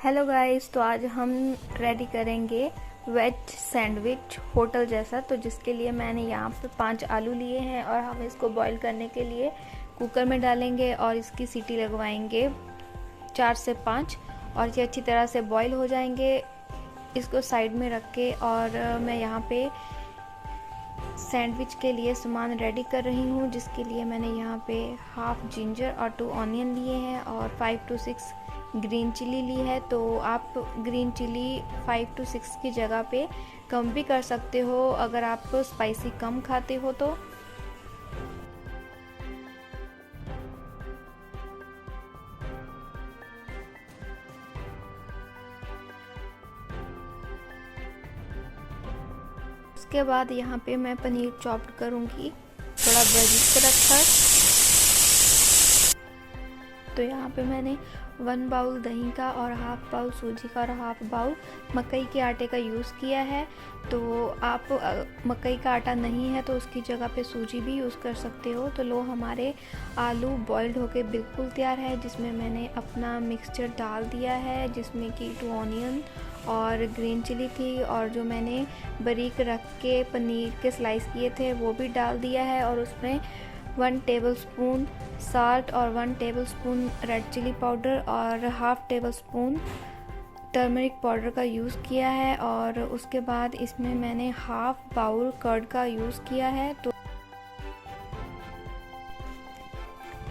Hello guys, तो आज हम रेडी करेंगे वेज सैंडविच होटल जैसा। तो जिसके लिए मैंने यहाँ पे 5 आलू लिए हैं और हम इसको बॉईल करने के लिए कुकर में डालेंगे और इसकी सीटी लगवाएंगे 4 से 5 और ये अच्छी तरह से बॉईल हो जाएंगे। इसको साइड में रख के और मैं यहाँ पे सैंडविच के लिए सामान रेडी कर रही हूँ, जिसके लिए मैंने यहाँ पे हाफ जिंजर और 2 ऑनियन लिए हैं और 5 to 6 ग्रीन चिली ली है। तो आप ग्रीन चिली 5 to 6 की जगह पे कम भी कर सकते हो अगर आप स्पाइसी कम खाते हो तो। उसके बाद यहाँ पे मैं पनीर चॉप्ड करूँगी थोड़ा बारीक रखकर। तो यहाँ पे मैंने 1 बाउल दही का और हाफ बाउल सूजी का और हाफ बाउल मकई के आटे का यूज़ किया है। तो आप मकई का आटा नहीं है तो उसकी जगह पे सूजी भी यूज़ कर सकते हो। तो लो, हमारे आलू बॉइल्ड होके बिल्कुल तैयार है, जिसमें मैंने अपना मिक्सचर डाल दिया है, जिसमें कि 2 ऑनियन और ग्रीन चिली थी और जो मैंने बारीक रख के पनीर के स्लाइस किए थे वो भी डाल दिया है। और उसमें 1 टेबलस्पून साल्ट और 1 टेबलस्पून रेड चिली पाउडर और हाफ टेबलस्पून टर्मरिक पाउडर का यूज़ किया है। और उसके बाद इसमें मैंने हाफ बाउल कर्ड का यूज़ किया है।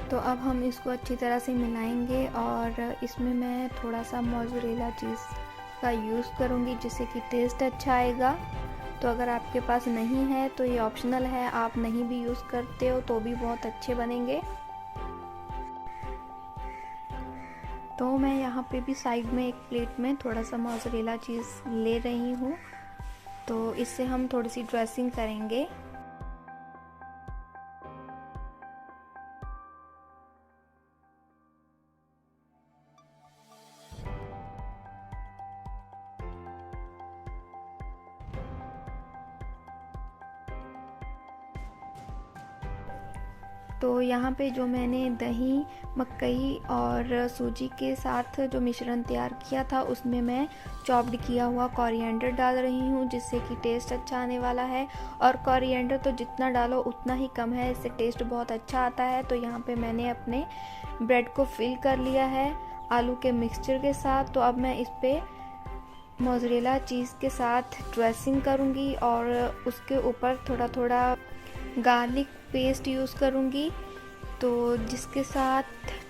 तो अब हम इसको अच्छी तरह से मिलाएंगे और इसमें मैं थोड़ा सा मोज़रेला चीज़ का यूज़ करूँगी, जिससे कि टेस्ट अच्छा आएगा। तो अगर आपके पास नहीं है तो ये ऑप्शनल है, आप नहीं भी यूज़ करते हो तो भी बहुत अच्छे बनेंगे। तो मैं यहाँ पे भी साइड में एक प्लेट में थोड़ा सा मोज़रेला चीज़ ले रही हूँ, तो इससे हम थोड़ी सी ड्रेसिंग करेंगे। तो यहाँ पे जो मैंने दही, मकई और सूजी के साथ जो मिश्रण तैयार किया था उसमें मैं चॉप्ड किया हुआ कोरिएंडर डाल रही हूँ, जिससे कि टेस्ट अच्छा आने वाला है। और कोरिएंडर तो जितना डालो उतना ही कम है, इससे टेस्ट बहुत अच्छा आता है। तो यहाँ पे मैंने अपने ब्रेड को फिल कर लिया है आलू के मिक्सचर के साथ। तो अब मैं इस पर मोज़रेला चीज़ के साथ ड्रेसिंग करूँगी और उसके ऊपर थोड़ा थोड़ा गार्लिक पेस्ट यूज़ करूँगी, तो जिसके साथ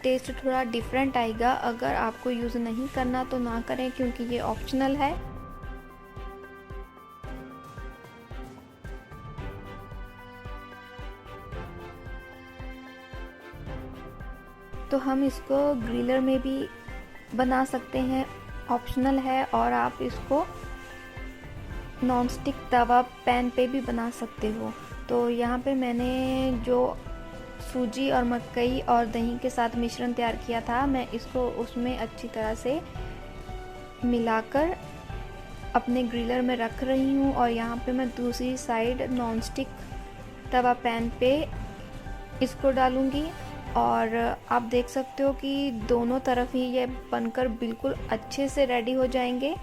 टेस्ट थोड़ा डिफरेंट आएगा। अगर आपको यूज़ नहीं करना तो ना करें, क्योंकि ये ऑप्शनल है। तो हम इसको ग्रिलर में भी बना सकते हैं, ऑप्शनल है। और आप इसको नॉन स्टिक तवा पैन पे भी बना सकते हो। तो यहाँ पे मैंने जो सूजी और मकई और दही के साथ मिश्रण तैयार किया था, मैं इसको उसमें अच्छी तरह से मिलाकर अपने ग्रिलर में रख रही हूँ। और यहाँ पे मैं दूसरी साइड नॉन स्टिक तवा पैन पे इसको डालूँगी और आप देख सकते हो कि दोनों तरफ ही ये बनकर बिल्कुल अच्छे से रेडी हो जाएंगे।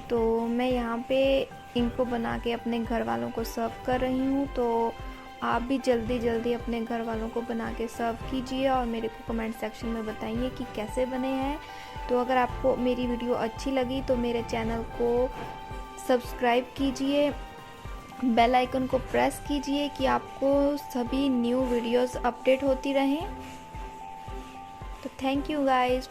तो मैं यहाँ पे इनको बना के अपने घर वालों को सर्व कर रही हूँ। तो आप भी जल्दी जल्दी अपने घर वालों को बना के सर्व कीजिए और मेरे को कमेंट सेक्शन में बताइए कि कैसे बने हैं। तो अगर आपको मेरी वीडियो अच्छी लगी तो मेरे चैनल को सब्सक्राइब कीजिए, बेल आइकन को प्रेस कीजिए कि आपको सभी न्यू वीडियोस अपडेट होती रहें। तो थैंक यू गाइस।